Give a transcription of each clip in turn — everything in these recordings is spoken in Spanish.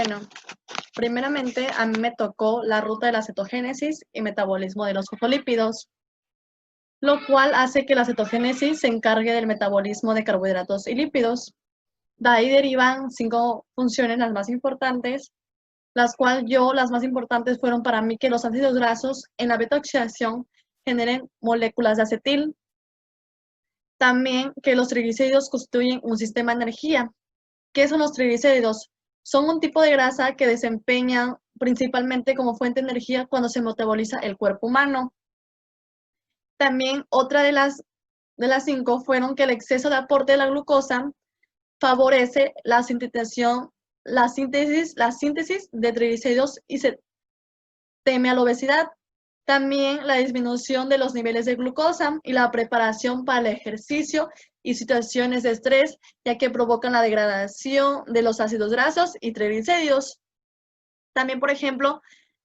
Bueno, primeramente a mí me tocó la ruta de la cetogénesis y metabolismo de los fosfolípidos, lo cual hace que la cetogénesis se encargue del metabolismo de carbohidratos y lípidos. De ahí derivan 5 funciones, las más importantes, las más importantes fueron para mí que los ácidos grasos en la beta-oxidación generen moléculas de acetil. También que los triglicéridos constituyen un sistema de energía. ¿Qué son los triglicéridos? Son un tipo de grasa que desempeñan principalmente como fuente de energía cuando se metaboliza el cuerpo humano. También otra de las 5 fueron que el exceso de aporte de la glucosa favorece la síntesis de triglicéridos y se teme a la obesidad. También la disminución de los niveles de glucosa y la preparación para el ejercicio y situaciones de estrés, ya que provocan la degradación de los ácidos grasos y triglicéridos. También, por ejemplo,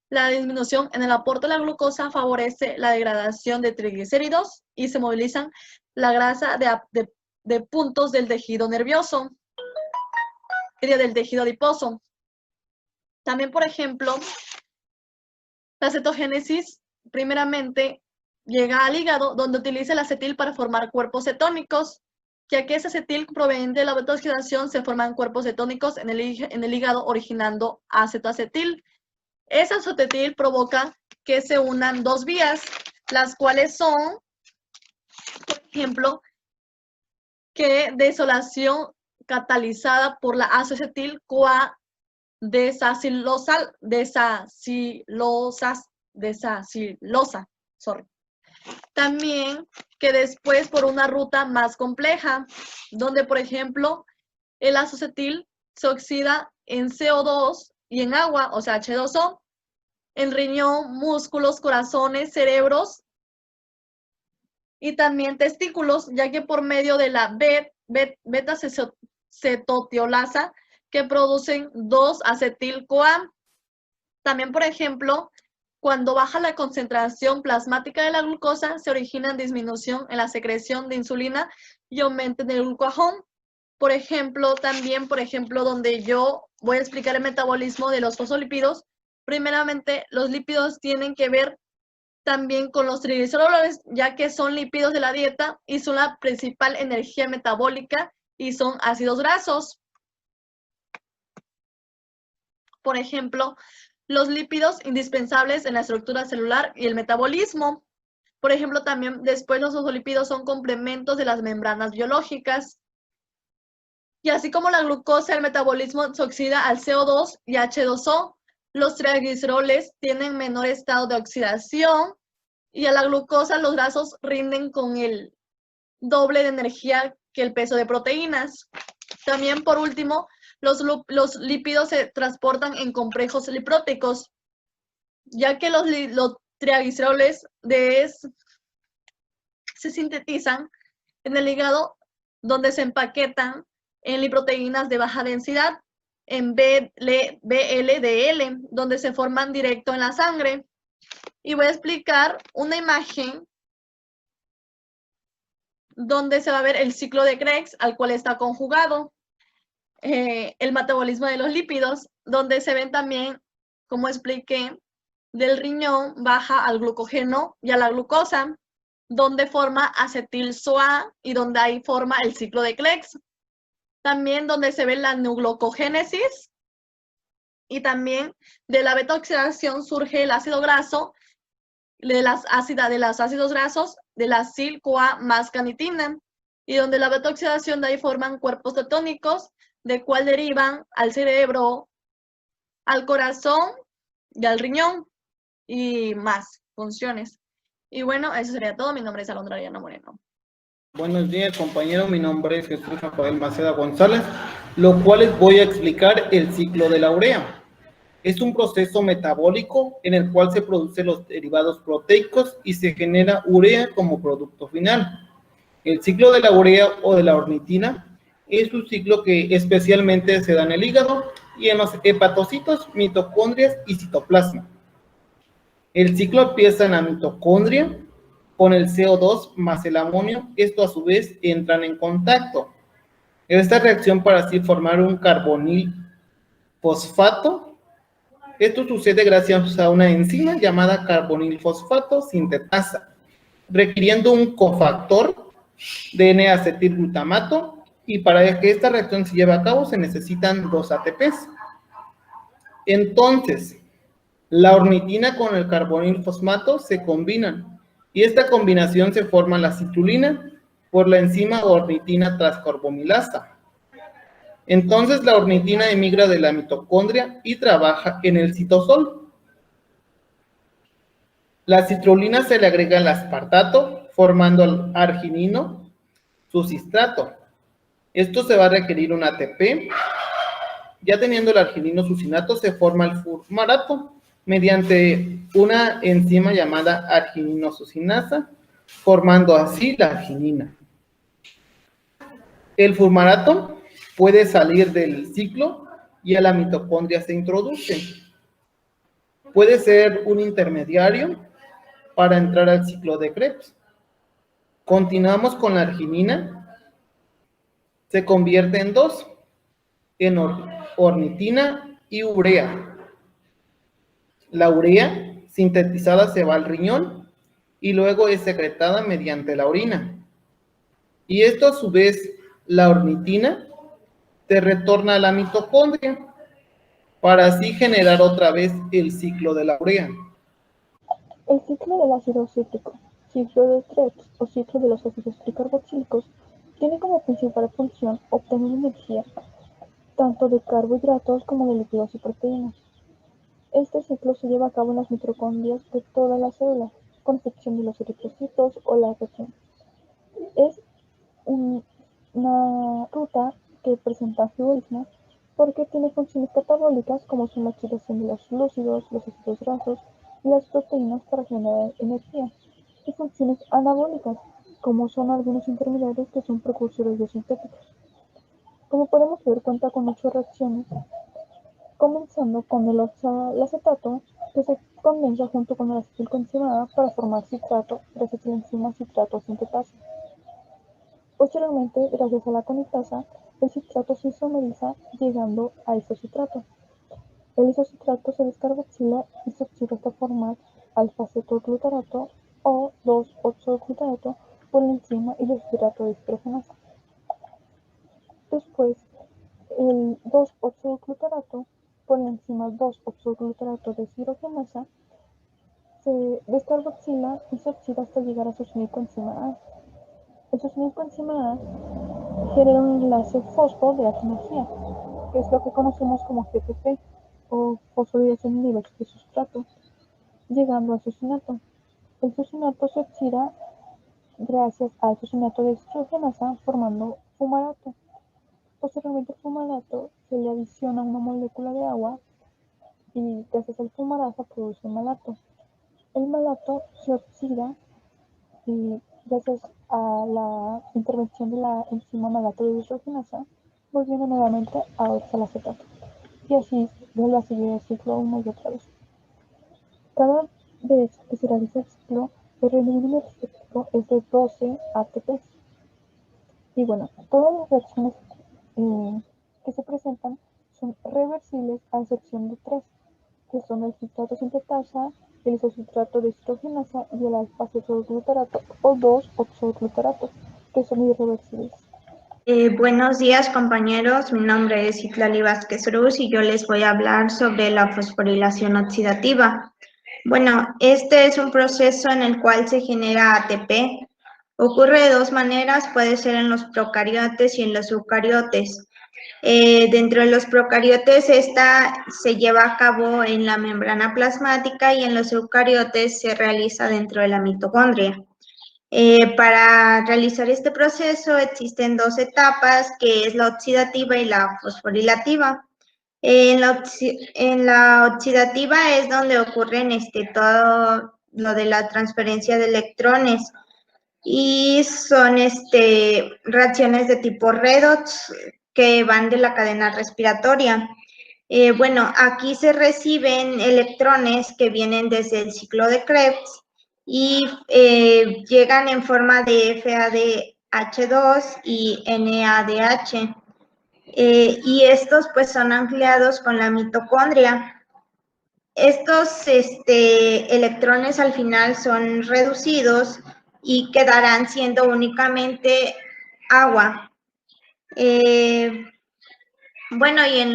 la disminución en el aporte de la glucosa favorece la degradación de triglicéridos y se movilizan la grasa de puntos del tejido nervioso, del tejido adiposo. También, por ejemplo, la cetogénesis primeramente llega al hígado, donde utiliza el acetil para formar cuerpos cetónicos, ya que ese acetil proveniente de la beta-oxidación se forman cuerpos cetónicos en el hígado, originando acetoacetil. Ese acetil provoca que se unan 2 vías, las cuales son, por ejemplo, que desolación catalizada por la acetil-CoA desacilosa. También que después por una ruta más compleja, donde por ejemplo el acetil se oxida en CO2 y en agua, o sea H2O, en riñón, músculos, corazones, cerebros y también testículos, ya que por medio de la beta-cetotiolasa que producen 2-acetil-CoA. También, por ejemplo, cuando baja la concentración plasmática de la glucosa, se origina disminución en la secreción de insulina y aumento en el glucagón. Por ejemplo, también, donde yo voy a explicar el metabolismo de los fosfolípidos, primeramente, los lípidos tienen que ver también con los triglicéridos, ya que son lípidos de la dieta y son la principal energía metabólica y son ácidos grasos. Por ejemplo, los lípidos indispensables en la estructura celular y el metabolismo. Por ejemplo, también después los fosfolípidos son complementos de las membranas biológicas. Y así como la glucosa, el metabolismo se oxida al CO2 y H2O, los triglicéridos tienen menor estado de oxidación y a la glucosa los grasos rinden con el doble de energía que el peso de proteínas. También, por último, los lípidos se transportan en complejos lipróticos, ya que los triglicéridos se sintetizan en el hígado, donde se empaquetan en lipoproteínas de baja densidad, en VLDL, donde se forman directo en la sangre. Y voy a explicar una imagen donde se va a ver el ciclo de Krebs, al cual está conjugado el metabolismo de los lípidos, donde se ven también, como expliqué, del riñón baja al glucógeno y a la glucosa, donde forma acetil-CoA y donde ahí forma el ciclo de Krebs. También donde se ve la neuglucogénesis y también de la beta-oxidación surge el ácido graso de los ácidos grasos de la acil-CoA más canitina, y donde la beta-oxidación de ahí forman cuerpos cetónicos, de cual derivan al cerebro, al corazón y al riñón y más funciones. Y bueno, eso sería todo. Mi nombre es Alondra Ariana Moreno. Buenos días, compañero. Mi nombre es Jesús Rafael Maceda González, lo cual les voy a explicar el ciclo de la urea. Es un proceso metabólico en el cual se producen los derivados proteicos y se genera urea como producto final. El ciclo de la urea o de la ornitina es un ciclo que especialmente se da en el hígado y en los hepatocitos, mitocondrias y citoplasma. El ciclo empieza en la mitocondria con el CO2 más el amonio. Esto a su vez entran en contacto. Esta reacción para así formar un carbonil fosfato. Esto sucede gracias a una enzima llamada carbonilfosfato sintetasa, requiriendo un cofactor de N-acetilglutamato, y para que esta reacción se lleve a cabo se necesitan 2 ATPs. Entonces, la ornitina con el carbonilfosfato se combinan, y esta combinación se forma la citrulina por la enzima ornitina transcarbamilasa. Entonces la ornitina emigra de la mitocondria y trabaja en el citosol. La citrulina se le agrega el aspartato, formando el arginino succinato. Esto se va a requerir un ATP. Ya teniendo el arginino succinato, se forma el fumarato mediante una enzima llamada arginino succinasa, formando así la arginina. El fumarato puede salir del ciclo y a la mitocondria se introduce. Puede ser un intermediario para entrar al ciclo de Krebs. Continuamos con la arginina. Se convierte en 2, en ornitina y urea. La urea sintetizada se va al riñón y luego es secretada mediante la orina. Y esto a su vez, la ornitina te retorna a la mitocondria para así generar otra vez el ciclo de la urea. El ciclo del ácido cítrico, ciclo de Krebs o ciclo de los ácidos tricarboxílicos tiene como principal función obtener energía tanto de carbohidratos como de lípidos y proteínas. Este ciclo se lleva a cabo en las mitocondrias de todas las células, con excepción de los eritrocitos o la retina. Es una ruta que presenta angiospermas porque tiene funciones catabólicas como son la oxidación de los glúcidos, los ácidos grasos y las proteínas para generar energía, y funciones anabólicas como son algunos intermediarios que son precursores biosintéticos. Como podemos ver, cuenta con 8 reacciones, comenzando con el acetato, que se condensa junto con el acetilcoenzima A para formar citrato gracias a la enzima citrato sintetasa. Posteriormente, gracias a la conitasa, el citrato se isomeriza llegando a isocitrato. El isocitrato se descarboxila y se oxida hasta formar alfa-cetoglutarato o 2-oxoglutarato por la enzima isocitrato deshidrogenasa. Después, el 2-oxoglutarato por la enzima 2-oxoglutarato deshidrogenasa se descarboxila y se oxida hasta llegar a succinil enzima A. El succinil enzima A genera un enlace fosfo de alta energía, que es lo que conocemos como GTP o fosforilación de niveles de sustrato, llegando al succinato. El succinato se oxida gracias al succinato deshidrogenasa formando fumarato. Posteriormente el fumarato se le adiciona una molécula de agua y gracias al fumarasa produce malato. El malato se oxida y gracias a la intervención de la enzima malato deshidrogenasa, volviendo nuevamente a oxalacetato. Y así vuelve a seguir el ciclo una y otra vez. Cada vez que se realiza el ciclo, el rendimiento energético es de 12 ATP. Y bueno, todas las reacciones que se presentan son reversibles a excepción de 3, que son el citrato sintetasa, el isocitrato deshidrogenasa y el alfa-cetoglutarato o 2-oxoglutarato, que son irreversibles. Buenos días, compañeros. Mi nombre es Itlali Vázquez Ruz y yo les voy a hablar sobre la fosforilación oxidativa. Bueno, este es un proceso en el cual se genera ATP. Ocurre de 2 maneras, puede ser en los procariotes y en los eucariotes. Dentro de los procariotes, esta se lleva a cabo en la membrana plasmática y en los eucariotes se realiza dentro de la mitocondria. Para realizar este proceso existen 2 etapas, que es la oxidativa y la fosforilativa. En la oxidativa es donde ocurren todo lo de la transferencia de electrones y son reacciones de tipo redox que van de la cadena respiratoria. Bueno, aquí se reciben electrones que vienen desde el ciclo de Krebs y llegan en forma de FADH2 y NADH. y estos pues son anclados con la mitocondria. Estos electrones al final son reducidos y quedarán siendo únicamente agua. Bueno, y en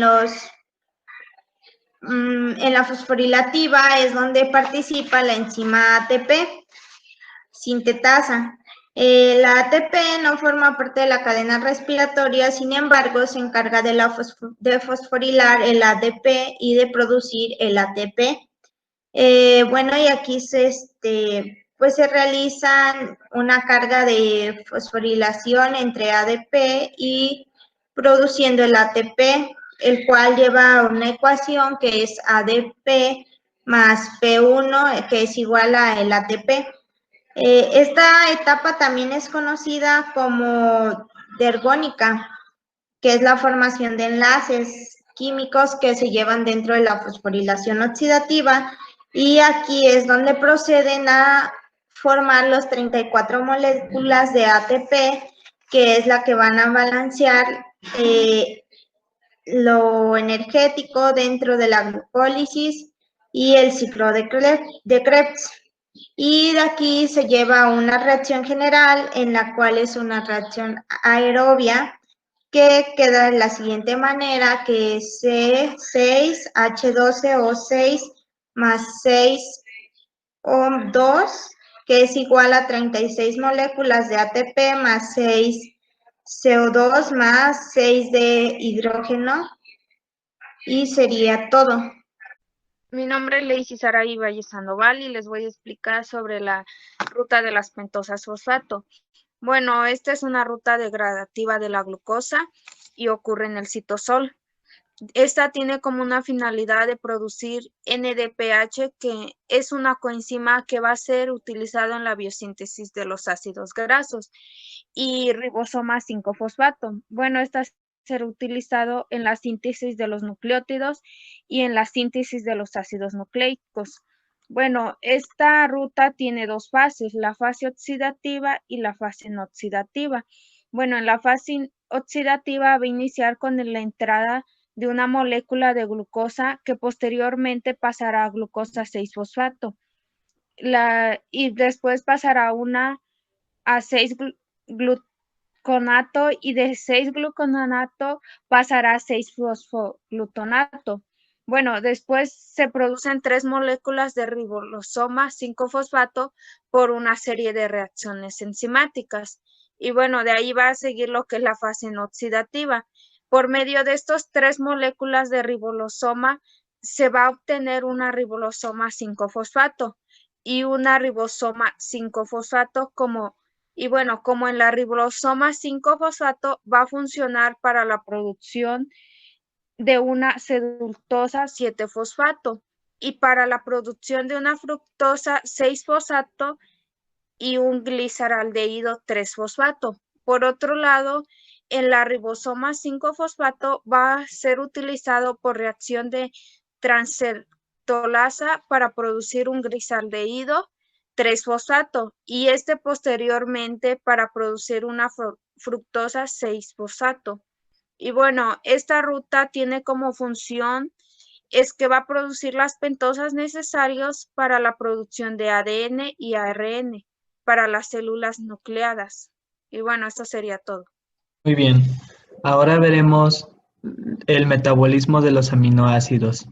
la fosforilativa es donde participa la enzima ATP sintetasa. La ATP no forma parte de la cadena respiratoria, sin embargo, se encarga de fosforilar el ADP y de producir el ATP. Bueno, y aquí pues se realizan una carga de fosforilación entre ADP y produciendo el ATP, el cual lleva una ecuación que es ADP más P1, que es igual a el ATP. Esta etapa también es conocida como dergónica, que es la formación de enlaces químicos que se llevan dentro de la fosforilación oxidativa, y aquí es donde proceden a formar los 34 moléculas de ATP, que es la que van a balancear lo energético dentro de la glucólisis y el ciclo de Krebs. Y de aquí se lleva una reacción general, en la cual es una reacción aerobia, que queda de la siguiente manera, que es C6H12O6 más 6O2, que es igual a 36 moléculas de ATP más 6 CO2 más 6 de hidrógeno, y sería todo. Mi nombre es Lacey Saray Valle Sandoval y les voy a explicar sobre la ruta de las pentosas fosfato. Bueno, esta es una ruta degradativa de la glucosa y ocurre en el citosol. Esta tiene como una finalidad de producir NADPH, que es una coenzima que va a ser utilizado en la biosíntesis de los ácidos grasos, y ribosoma 5-fosfato. Bueno, esta ser utilizado en la síntesis de los nucleótidos y en la síntesis de los ácidos nucleicos. Bueno, esta ruta tiene dos fases, la fase oxidativa y la fase no oxidativa. Bueno, en la fase oxidativa va a iniciar con la entrada de una molécula de glucosa que posteriormente pasará a glucosa 6-fosfato. Y después pasará a 6-gluconato, y de 6-gluconato pasará a 6-fosfoglutonato. Bueno, después se producen 3 moléculas de ribosoma 5-fosfato por una serie de reacciones enzimáticas. Y bueno, de ahí va a seguir lo que es la fase no oxidativa. Por medio de estos 3 moléculas de ribosoma se va a obtener una ribosoma 5-fosfato y una ribosoma 5-fosfato y bueno, como en la ribosoma 5-fosfato va a funcionar para la producción de una sedultosa 7-fosfato y para la producción de una fructosa 6-fosfato y un gliceraldehído 3-fosfato. Por otro lado, en la ribosoma 5-fosfato va a ser utilizado por reacción de transfertolasa para producir un gliceraldehído 3-fosfato y posteriormente para producir una fructosa 6-fosfato. Y bueno, esta ruta tiene como función es que va a producir las pentosas necesarias para la producción de ADN y ARN para las células nucleadas. Y bueno, esto sería todo. Muy bien. Ahora veremos el metabolismo de los aminoácidos.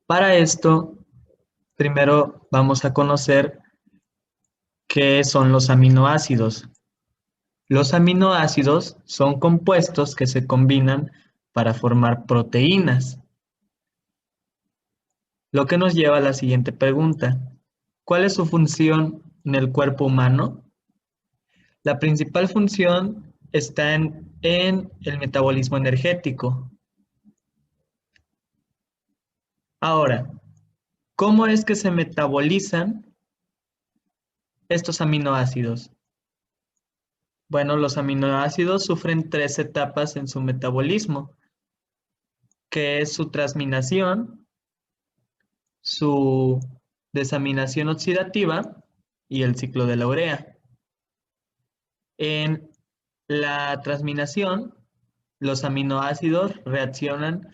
Para esto, primero vamos a conocer qué son los aminoácidos. Los aminoácidos son compuestos que se combinan para formar proteínas. Lo que nos lleva a la siguiente pregunta. ¿Cuál es su función en el cuerpo humano? La principal función está en el metabolismo energético. Ahora, ¿cómo es que se metabolizan estos aminoácidos? Bueno, los aminoácidos sufren 3 etapas en su metabolismo, que es su transminación, su desaminación oxidativa y el ciclo de la urea. En la transminación los aminoácidos reaccionan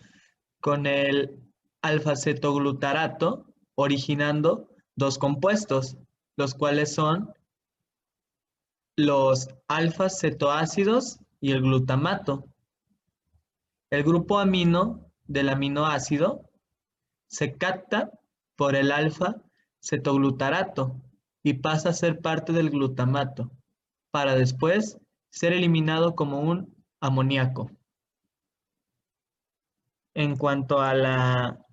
con el alfa-cetoglutarato, originando dos compuestos, los cuales son los alfa-cetoácidos y el glutamato. El grupo amino del aminoácido se capta por el alfa-cetoglutarato y pasa a ser parte del glutamato, para después ser eliminado como un amoníaco. En cuanto a la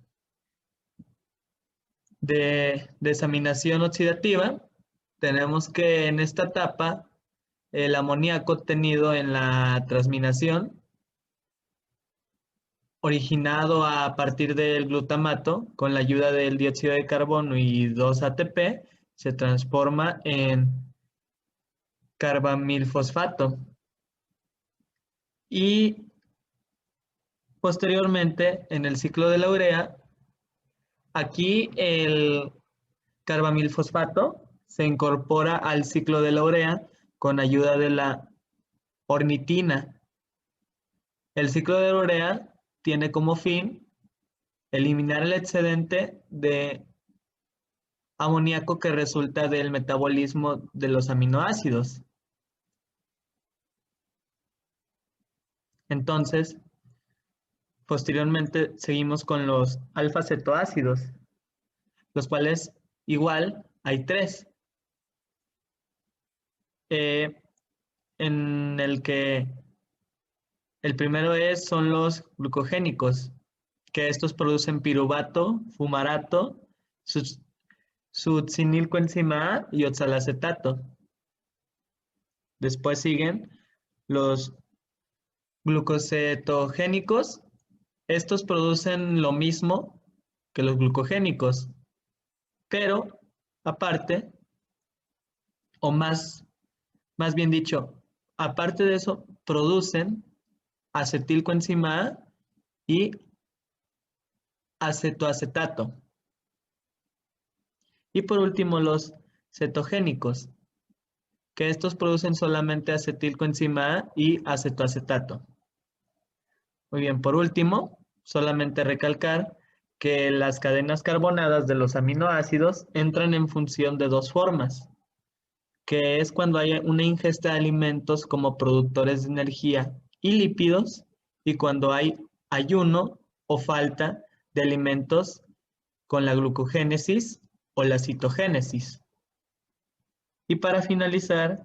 desaminación oxidativa, tenemos que en esta etapa el amoníaco obtenido en la transminación, originado a partir del glutamato, con la ayuda del dióxido de carbono y 2-ATP, se transforma en carbamilfosfato. Y posteriormente, en el ciclo de la urea, aquí el carbamilfosfato se incorpora al ciclo de la urea con ayuda de la ornitina. El ciclo de la urea tiene como fin eliminar el excedente de amoníaco que resulta del metabolismo de los aminoácidos. Entonces, posteriormente seguimos con los alfa-cetoácidos, los cuales igual hay tres. En el que el primero son los glucogénicos, que estos producen piruvato, fumarato, succinilcoenzima A y oxalacetato. Después siguen los glucocetogénicos. Estos producen lo mismo que los glucogénicos, pero aparte, o más bien dicho, aparte de eso, producen acetilcoenzima A y acetoacetato. Y por último, los cetogénicos, que estos producen solamente acetilcoenzima A y acetoacetato. Muy bien, por último, solamente recalcar que las cadenas carbonadas de los aminoácidos entran en función de dos formas, que es cuando hay una ingesta de alimentos como productores de energía y lípidos, y cuando hay ayuno o falta de alimentos con la glucogénesis o la citogénesis. Y para finalizar,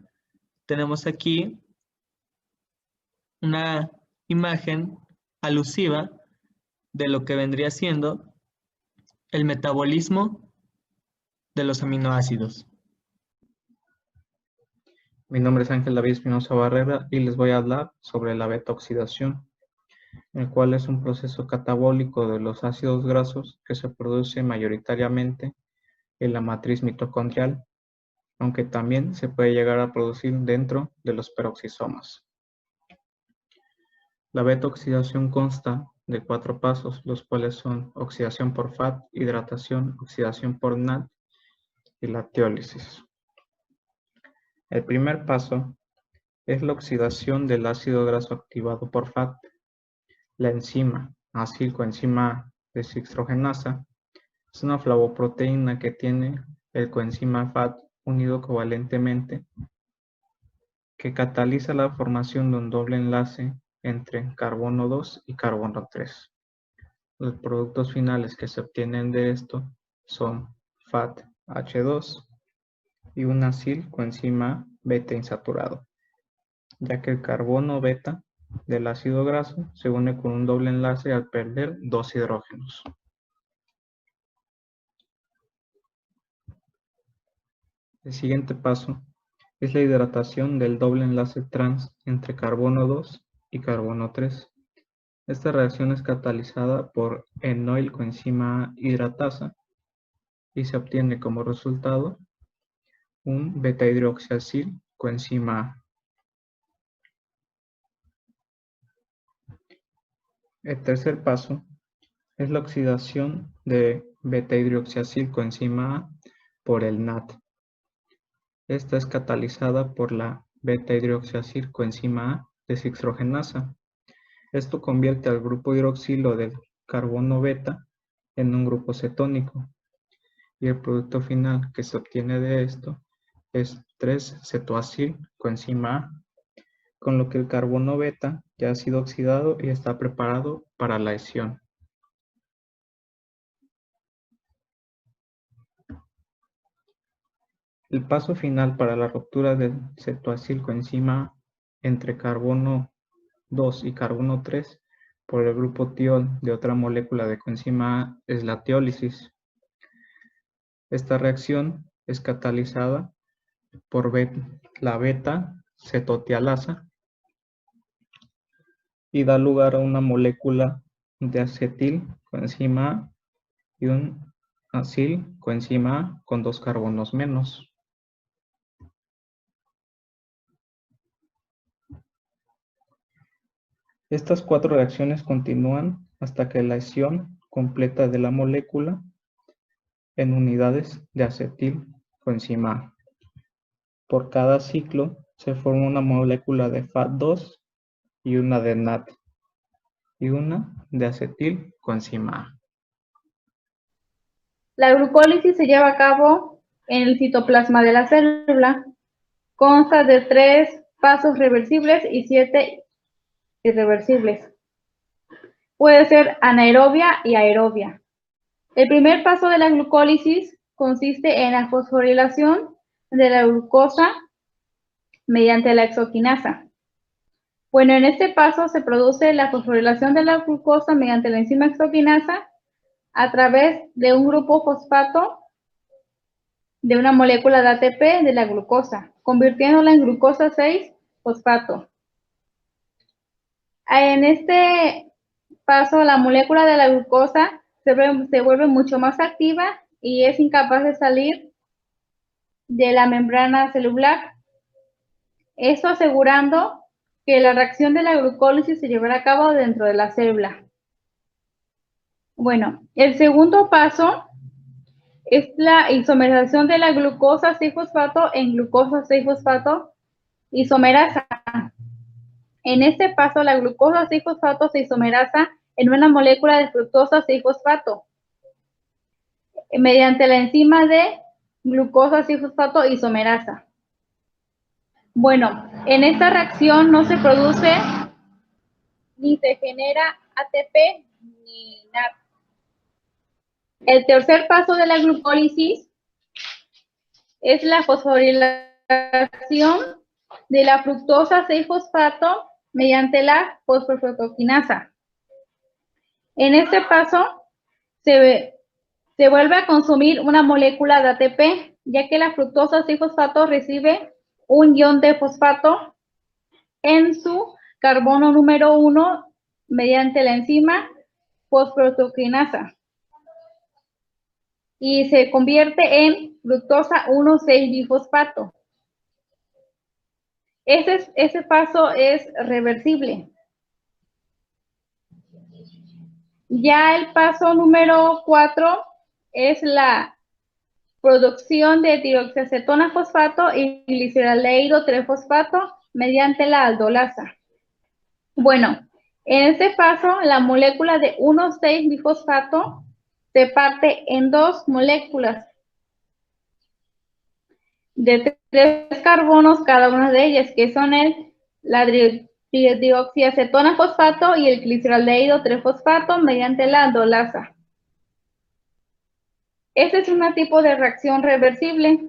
tenemos aquí una imagen alusiva de lo que vendría siendo el metabolismo de los aminoácidos. Mi nombre es Ángel David Espinosa Barrera y les voy a hablar sobre la beta-oxidación, el cual es un proceso catabólico de los ácidos grasos que se produce mayoritariamente en la matriz mitocondrial, aunque también se puede llegar a producir dentro de los peroxisomas. La beta-oxidación consta de 4 pasos, los cuales son oxidación por FAT, hidratación, oxidación por NAD y la tiólisis. El primer paso es la oxidación del ácido graso activado por FAT. La enzima acilcoenzima descifrogenasa es una flavoproteína que tiene el coenzima FAT unido covalentemente, que cataliza la formación de un doble enlace entre carbono 2 y carbono 3. Los productos finales que se obtienen de esto son FAT-H2 y un acilcoenzima beta insaturado, ya que el carbono beta del ácido graso se une con un doble enlace al perder 2 hidrógenos. El siguiente paso es la hidratación del doble enlace trans entre carbono 2 y carbono 3. Esta reacción es catalizada por enoilcoenzima hidratasa y se obtiene como resultado un beta-hidroxiacilcoenzima A. El tercer paso es la oxidación de beta-hidroxiacilcoenzima A por el NAD. Esta es catalizada por la beta-hidroxiacilcoenzima A descifrogenasa Esto convierte al grupo hidroxilo del carbono beta en un grupo cetónico. Y el producto final que se obtiene de esto es 3-cetoacil coenzima A, con lo que el carbono beta ya ha sido oxidado y está preparado para la adición. El paso final para la ruptura del cetoacil coenzima A entre carbono 2 y carbono 3 por el grupo tiol de otra molécula de coenzima A es la tiólisis. Esta reacción es catalizada por la beta-cetotialasa y da lugar a una molécula de acetil coenzima A y un acil coenzima A con 2 carbonos menos. Estas 4 reacciones continúan hasta que la adición completa de la molécula en unidades de acetil coenzima A. Por cada ciclo se forma una molécula de FAT2 y una de NAT y una de acetil coenzima A. La glucólisis se lleva a cabo en el citoplasma de la célula. Consta de 3 pasos reversibles y 7 irreversibles. Puede ser anaerobia y aerobia. El primer paso de la glucólisis consiste en la fosforilación de la glucosa mediante la exoquinasa. Bueno, en este paso se produce la fosforilación de la glucosa mediante la enzima exoquinasa a través de un grupo fosfato de una molécula de ATP de la glucosa, convirtiéndola en glucosa 6-fosfato. En este paso, la molécula de la glucosa se vuelve mucho más activa y es incapaz de salir de la membrana celular. Esto asegurando que la reacción de la glucólisis se llevará a cabo dentro de la célula. Bueno, el segundo paso es la isomerización de la glucosa 6-fosfato en glucosa 6-fosfato isomerasa. En este paso, la glucosa 6-fosfato se isomerasa en una molécula de fructosa 6-fosfato mediante la enzima de glucosa 6-fosfato isomerasa. Bueno, en esta reacción no se produce ni se genera ATP ni NAD. El tercer paso de la glucólisis es la fosforilación de la fructosa 6-fosfato mediante la fosfofructoquinasa. En este paso se vuelve a consumir una molécula de ATP, ya que la fructosa 6-fosfato recibe un ion de fosfato en su carbono número 1 mediante la enzima fosfofructoquinasa y se convierte en fructosa 1,6-bifosfato. Ese paso es reversible. Ya el paso número 4 es la producción de dioxiacetona fosfato y gliceraldehído 3-fosfato mediante la aldolasa. Bueno, en este paso la molécula de 1,6-bifosfato se parte en 2 moléculas de 3 carbonos cada una de ellas, que son la dioxiacetona fosfato y el gliceraldehído 3-fosfato mediante la aldolasa. Este es un tipo de reacción reversible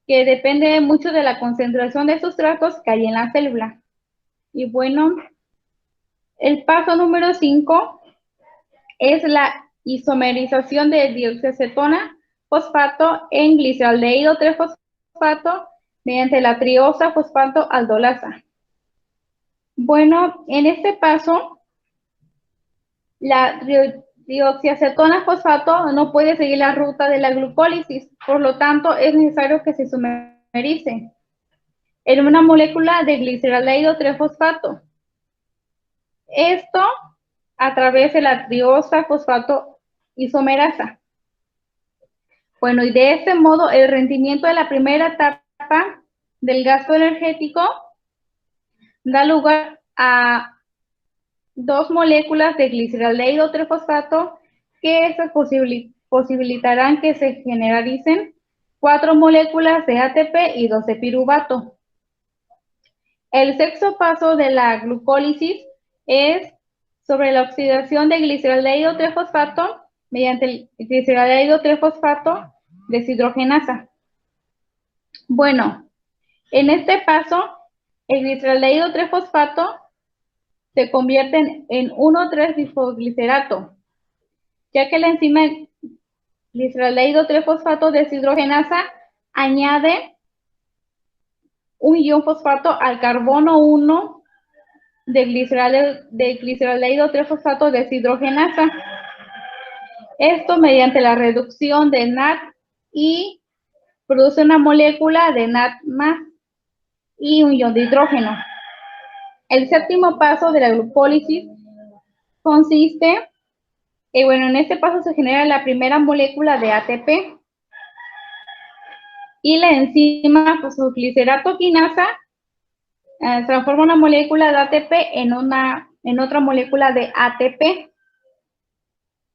que depende mucho de la concentración de sustratos que hay en la célula. Y bueno, el paso número 5 es la isomerización de dioxiacetona fosfato en gliceraldehído 3-fosfato mediante la triosa fosfato aldolasa. Bueno, en este paso, la dioxiacetona fosfato no puede seguir la ruta de la glucólisis, por lo tanto es necesario que se isomerice en una molécula de gliceraldehído 3-fosfato. Esto a través de la triosa fosfato isomerasa. Bueno, y de este modo el rendimiento de la primera etapa del gasto energético da lugar a 2 moléculas de gliceraldehído trifosfato, que estas posibilitarán que se genericen 4 moléculas de ATP y 2 de piruvato. El sexto paso de la glucólisis es sobre la oxidación de gliceraldehído trifosfato mediante el gliceraldehído trifosfato deshidrogenasa. Bueno, en este paso, el gliceraldehído trifosfato se convierte en 1,3-bisfosglicerato, ya que la enzima gliceraldehído trifosfato deshidrogenasa añade un ion fosfato al carbono 1 de gliceraldehído trifosfato deshidrogenasa. Esto mediante la reducción de NAD y produce una molécula de NAD+ y un ion de hidrógeno. El séptimo paso de la glucólisis consiste en este paso se genera la primera molécula de ATP y la enzima fosfoglicerato quinasa transforma una molécula de ATP en otra molécula de ATP,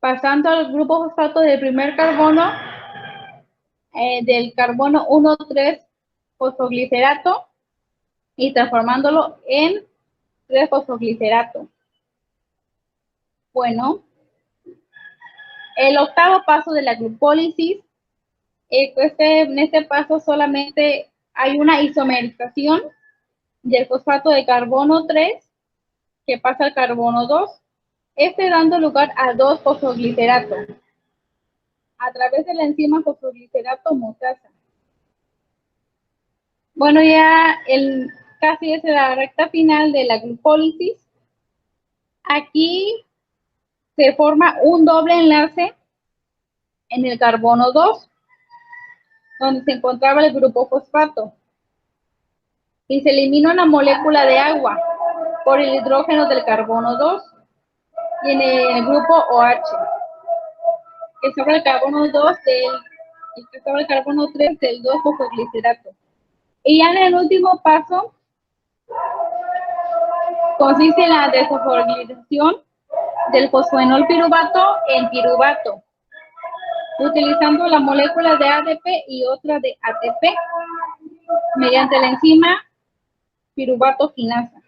pasando al grupo fosfato del primer carbono, del carbono 1,3-fosfoglicerato y transformándolo en 3-fosfoglicerato. Bueno, el octavo paso de la glucólisis, en este paso solamente hay una isomerización del fosfato de carbono 3 que pasa al carbono 2, dando lugar a 2-fosfoglicerato a través de la enzima fosfoglicerato mutasa. Bueno, ya casi es la recta final de la glucólisis. Aquí se forma un doble enlace en el carbono 2, donde se encontraba el grupo fosfato, y se elimina una molécula de agua por el hidrógeno del carbono 2 y en el grupo OH, que sobra el carbono 2 que sobra el carbono 3 del 2-fosfoglicerato. Y ya en el último paso consiste en la desfosforilación del fosfoenol piruvato en piruvato, utilizando la molécula de ADP y otra de ATP mediante la enzima piruvato quinasa.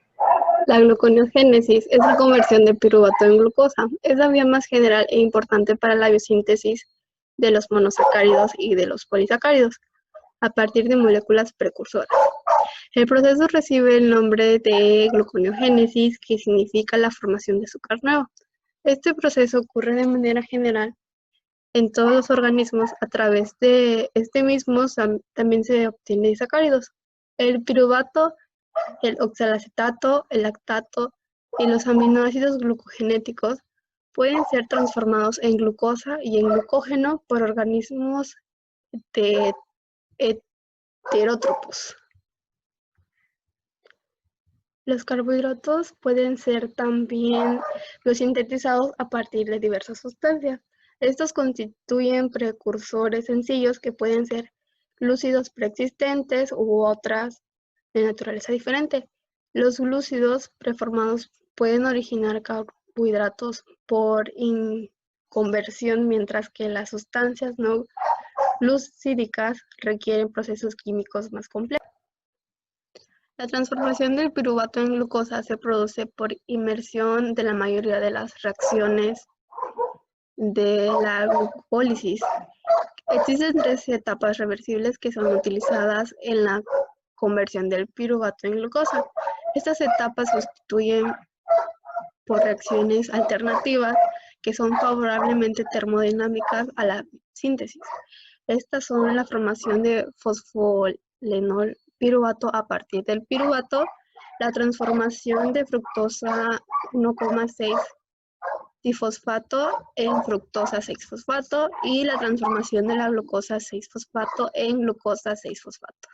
La gluconeogénesis es la conversión de piruvato en glucosa. Es la vía más general e importante para la biosíntesis de los monosacáridos y de los polisacáridos, a partir de moléculas precursoras. El proceso recibe el nombre de gluconeogénesis, que significa la formación de azúcar nuevo. Este proceso ocurre de manera general en todos los organismos. A través de este mismo también se obtienen disacáridos. El piruvato, el oxalacetato, el lactato y los aminoácidos glucogenéticos pueden ser transformados en glucosa y en glucógeno por organismos heterótrofos. Los carbohidratos pueden ser también biosintetizados a partir de diversas sustancias. Estos constituyen precursores sencillos que pueden ser glúcidos preexistentes u otras de naturaleza diferente. Los glúcidos preformados pueden originar carbohidratos por conversión, mientras que las sustancias no glucídicas requieren procesos químicos más complejos. La transformación del piruvato en glucosa se produce por inmersión de la mayoría de las reacciones de la glucólisis. Existen 3 etapas reversibles que son utilizadas en la conversión del piruvato en glucosa. Estas etapas sustituyen por reacciones alternativas que son favorablemente termodinámicas a la síntesis. Estas son la formación de fosfolenol piruvato a partir del piruvato, la transformación de fructosa 1,6 difosfato en fructosa 6-fosfato y la transformación de la glucosa 6-fosfato en glucosa 6-fosfato.